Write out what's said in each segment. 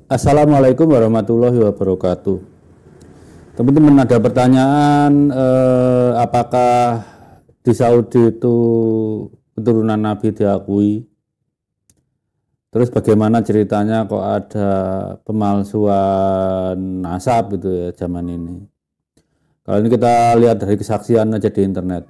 Assalamualaikum warahmatullahi wabarakatuh. Teman-teman ada pertanyaan, apakah di Saudi itu keturunan Nabi diakui? Terus bagaimana ceritanya kok ada pemalsuan nasab gitu ya zaman ini? Kalau ini kita lihat dari kesaksian aja di internet.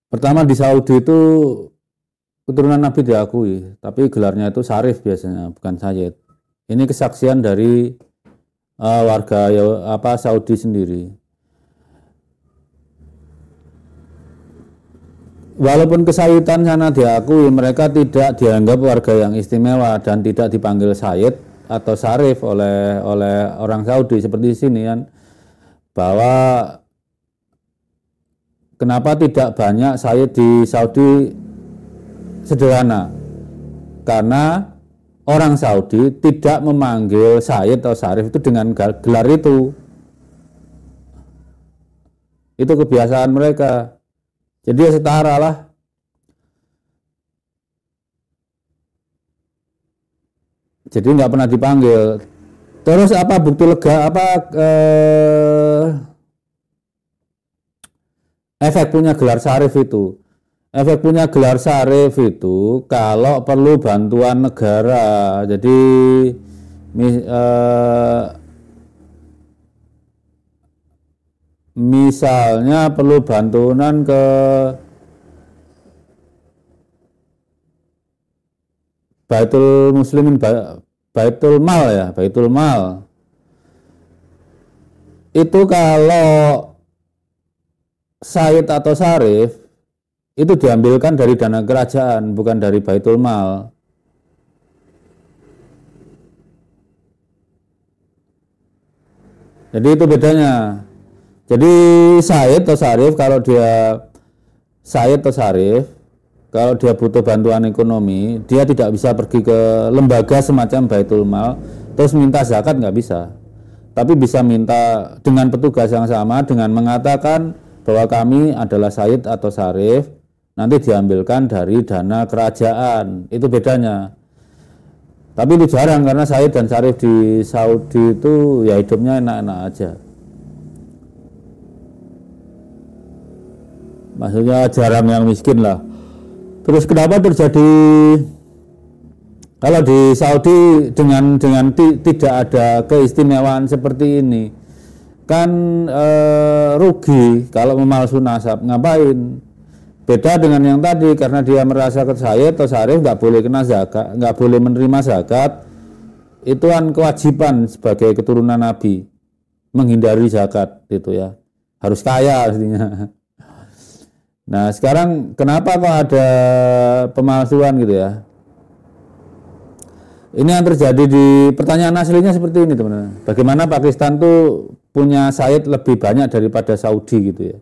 Pertama di Saudi itu keturunan Nabi diakui, tapi gelarnya itu Syarif biasanya, bukan Sayyid. Ini kesaksian dari warga Saudi sendiri. Walaupun kesayyidan sana diakui, mereka tidak dianggap warga yang istimewa dan tidak dipanggil Sayyid atau Syarif oleh orang Saudi seperti di sini kan, bahwa kenapa tidak banyak Sayyid di Saudi? Sederhana, karena orang Saudi tidak memanggil Sayyid atau Syarif itu dengan gelar itu kebiasaan mereka, jadi ya setara lah. Jadi nggak pernah dipanggil. Terus apa bukti lega, efek punya gelar Syarif itu? Efek punya gelar Syarif itu kalau perlu bantuan negara. Jadi misalnya perlu bantuan ke Baitul Muslimin, Baitul Mal ya, Baitul Mal. Itu kalau Sayyid atau Syarif itu diambilkan dari dana kerajaan, bukan dari Baitul Mal. Jadi itu bedanya. Jadi Sayyid atau Syarif, kalau dia Sayyid atau Syarif, kalau dia butuh bantuan ekonomi, dia tidak bisa pergi ke lembaga semacam Baitul Mal terus minta zakat, nggak bisa. Tapi bisa minta dengan petugas yang sama, dengan mengatakan bahwa kami adalah Sayyid atau Syarif, nanti diambilkan dari dana kerajaan. Itu bedanya. Tapi itu jarang, karena Sayyid dan Syarif di Saudi itu ya hidupnya enak-enak aja. Maksudnya jarang yang miskin lah. Terus kenapa terjadi, kalau di Saudi dengan tidak ada keistimewaan seperti ini kan rugi kalau memalsu nasab, ngapain? Beda dengan yang tadi, karena dia merasa ke Sayyid atau Syarif nggak boleh kena zakat, nggak boleh menerima zakat. Itu kan kewajiban sebagai keturunan Nabi, menghindari zakat itu ya, harus kaya artinya. Nah sekarang kenapa kok ada pemalsuan gitu ya? Ini yang terjadi di pertanyaan aslinya seperti ini teman-teman. Bagaimana Pakistan tuh punya Sayyid lebih banyak daripada Saudi gitu ya?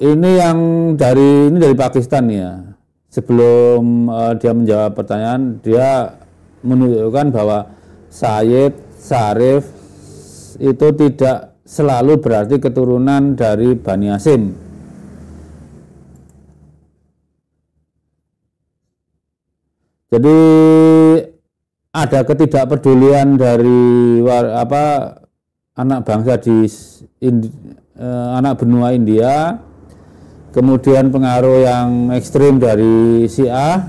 Ini dari Pakistan ya. Sebelum dia menjawab pertanyaan, dia menunjukkan bahwa Sayyid, Syarif itu tidak selalu berarti keturunan dari Bani Hasyim. Jadi ada ketidakpedulian dari anak bangsa di anak benua India. Kemudian pengaruh yang ekstrim dari Syiah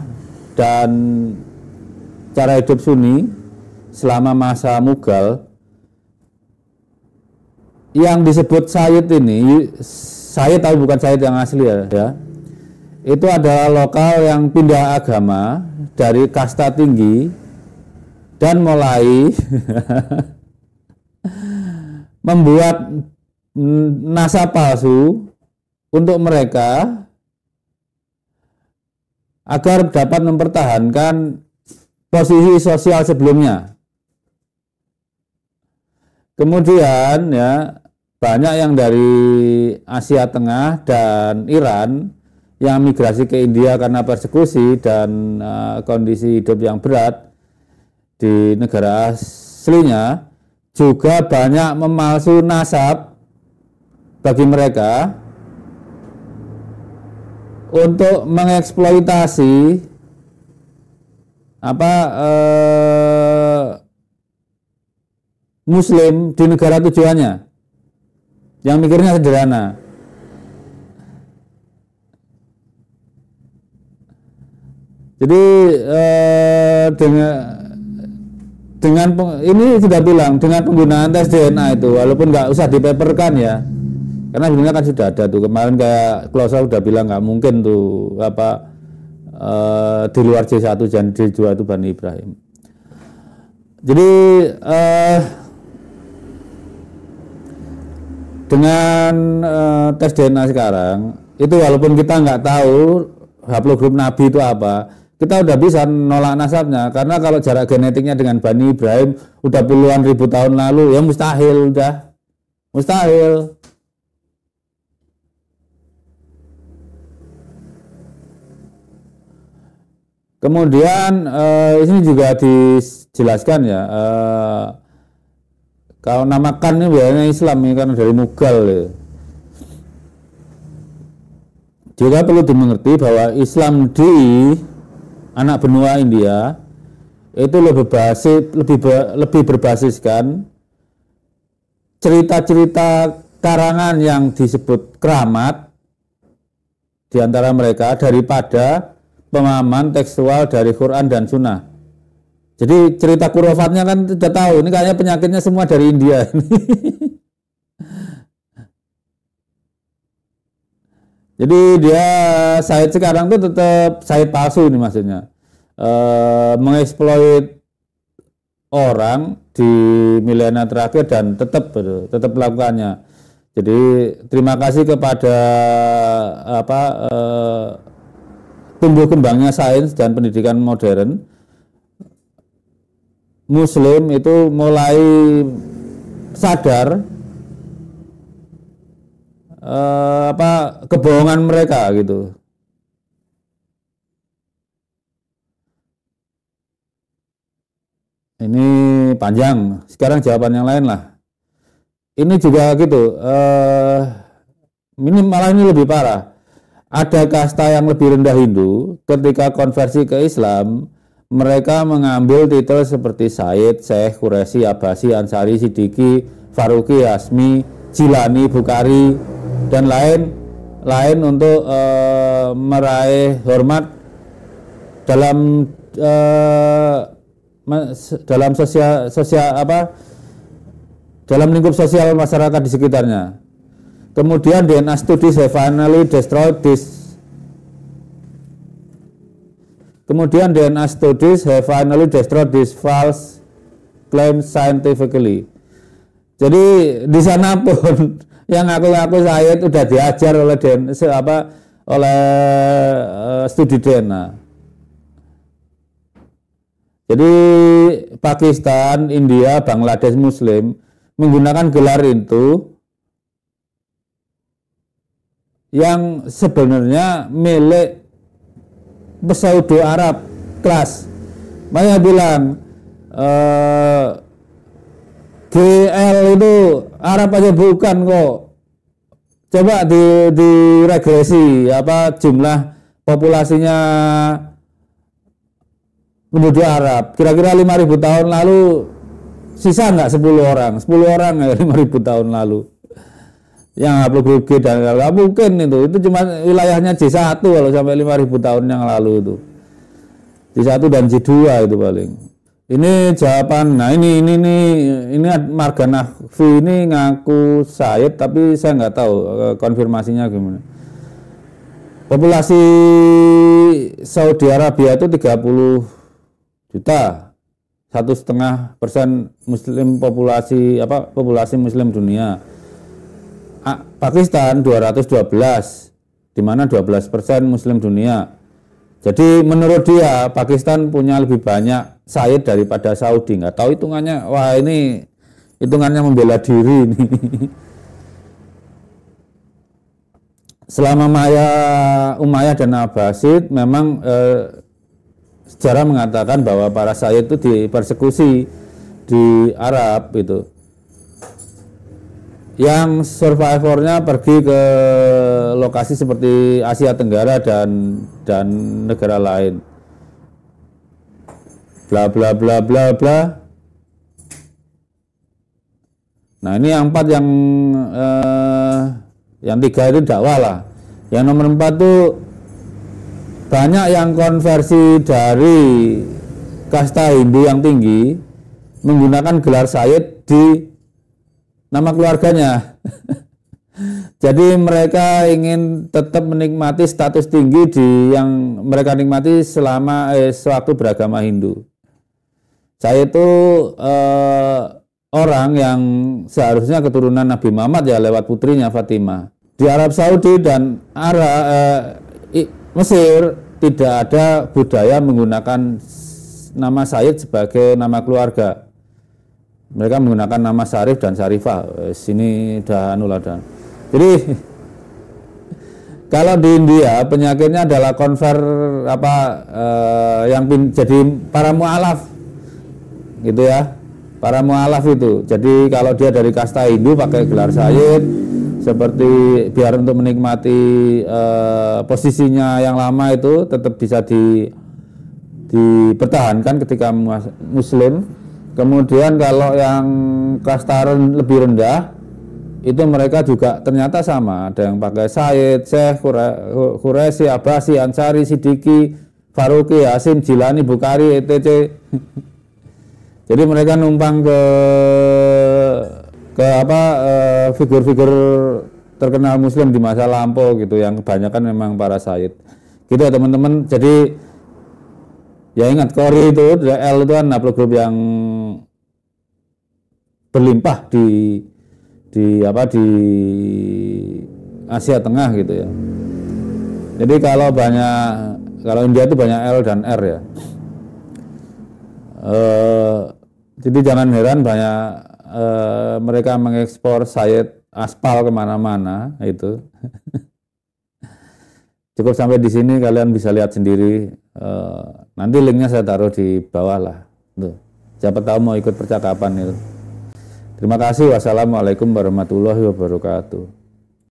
dan cara hidup Sunni selama masa Mughal. Yang disebut Sayyid ini, Sayyid tapi bukan Sayyid yang asli ya. Itu adalah lokal yang pindah agama dari kasta tinggi dan mulai membuat nasab palsu untuk mereka agar dapat mempertahankan posisi sosial sebelumnya. Kemudian ya banyak yang dari Asia Tengah dan Iran yang migrasi ke India karena persekusi dan kondisi hidup yang berat di negara aslinya, juga banyak memalsu nasab bagi mereka untuk mengeksploitasi apa Muslim di negara tujuannya, yang mikirnya sederhana. Jadi dengan ini sudah bilang dengan penggunaan tes DNA itu, walaupun nggak usah dipaperkan ya, karena sebenarnya kan sudah ada tuh kemarin kayak Klosa udah bilang nggak mungkin tuh apa di luar C1 dan C2 itu Bani Ibrahim. Jadi dengan tes DNA sekarang itu walaupun kita nggak tahu haplogrup Nabi itu apa, kita udah bisa nolak nasabnya, karena kalau jarak genetiknya dengan Bani Ibrahim udah puluhan ribu tahun lalu, ya mustahil, udah mustahil. Kemudian ini juga dijelaskan ya, kalau namakan ini biasanya Islam ini karena dari Mughal ya. Juga perlu dimengerti bahwa Islam di anak benua India itu lebih berbasiskan cerita-cerita karangan yang disebut keramat di antara mereka daripada pemahaman tekstual dari Quran dan Sunnah. Jadi cerita kurofatnya kan sudah tahu, ini kayaknya penyakitnya semua dari India. Jadi dia Said sekarang tuh tetap Said palsu ini maksudnya, mengeksploit orang di milenial terakhir dan tetap melakukannya. Jadi terima kasih kepada tumbuh kembangnya sains dan pendidikan modern, Muslim itu mulai sadar kebohongan mereka gitu. Ini panjang. Sekarang jawaban yang lain lah. Ini juga gitu. Ini malah ini lebih parah. Ada kasta yang lebih rendah Hindu, ketika konversi ke Islam, mereka mengambil titel seperti Said, Syekh, Quraisy, Abbasi, Ansari, Siddiqi, Faruqi, Hasmi, Jilani, Bukhari, dan lain untuk meraih hormat dalam dalam lingkup sosial masyarakat di sekitarnya. Kemudian DNA studies have finally destroyed this. Kemudian DNA studies have finally destroyed this false claim scientifically. Jadi di sana pun yang ngaku-ngaku Said udah diajar oleh studi DNA. Jadi Pakistan, India, Bangladesh Muslim menggunakan gelar itu yang sebenarnya milik pseudo Arab kelas. Makanya bilang GL itu Arab aja bukan kok. Coba diregresi jumlah populasinya penduduk Arab. Kira-kira 5.000 tahun lalu sisa nggak 10 orang? 10 orang ya 5.000 tahun lalu. Yang haplogrup G dan nggak mungkin itu cuma wilayahnya J1 kalau sampai 5.000 tahun yang lalu itu. J1 dan J2 itu paling. Ini jawaban. Nah ini Marga Nahfi ini ngaku Said, tapi saya nggak tahu konfirmasinya gimana. Populasi Saudi Arabia itu 30 juta, 1,5% Muslim populasi Muslim dunia. Pakistan 212, di mana 12% Muslim dunia. Jadi menurut dia Pakistan punya lebih banyak Said daripada Saudi. Nggak tahu hitungannya. Wah ini hitungannya membela diri ini. Selama Umayyah dan Abbasid memang sejarah mengatakan bahwa para Said itu dipersekusi di Arab itu. yang survivornya pergi ke lokasi seperti Asia Tenggara dan negara lain. Bla bla bla bla bla. Nah ini yang 4 yang 3 itu dakwah lah. Yang nomor 4 tuh banyak yang konversi dari kasta Hindu yang tinggi menggunakan gelar Sayyid di nama keluarganya. Jadi mereka ingin tetap menikmati status tinggi yang mereka nikmati selama sewaktu beragama Hindu. Saya itu orang yang seharusnya keturunan Nabi Muhammad ya lewat putrinya Fatimah. Di Arab Saudi dan Mesir tidak ada budaya menggunakan nama Sayyid sebagai nama keluarga. Mereka menggunakan nama Syarif dan Syarifah. Sini dah anuladan. Jadi kalau di India penyakitnya adalah yang jadi para mu'alaf gitu ya, para mu'alaf itu. Jadi kalau dia dari kasta Hindu pakai gelar Sayyid seperti biar untuk menikmati posisinya yang lama itu tetap bisa dipertahankan ketika Muslim. Kemudian kalau yang kasta lebih rendah itu mereka juga ternyata sama, ada yang pakai Sayyid, Syekh, Quraisy, Abbasi, Ansari, Siddiqi, Faruqi, Yasin, Jilani, Bukhari, etc. Jadi mereka numpang ke figur-figur terkenal Muslim di masa lampau gitu, yang kebanyakan memang para Sayyid. Gitu ya teman-teman. Jadi ya ingat Qori itu L itu kan haplogrup yang berlimpah di Asia Tengah gitu ya. Jadi kalau India itu banyak L dan R ya. Jadi jangan heran banyak mereka mengekspor Sayyid aspal kemana-mana itu. Cukup sampai di sini, kalian bisa lihat sendiri. Nanti linknya saya taruh di bawah lah. Tuh. Siapa tahu mau ikut percakapan itu. Terima kasih. Wassalamualaikum warahmatullahi wabarakatuh.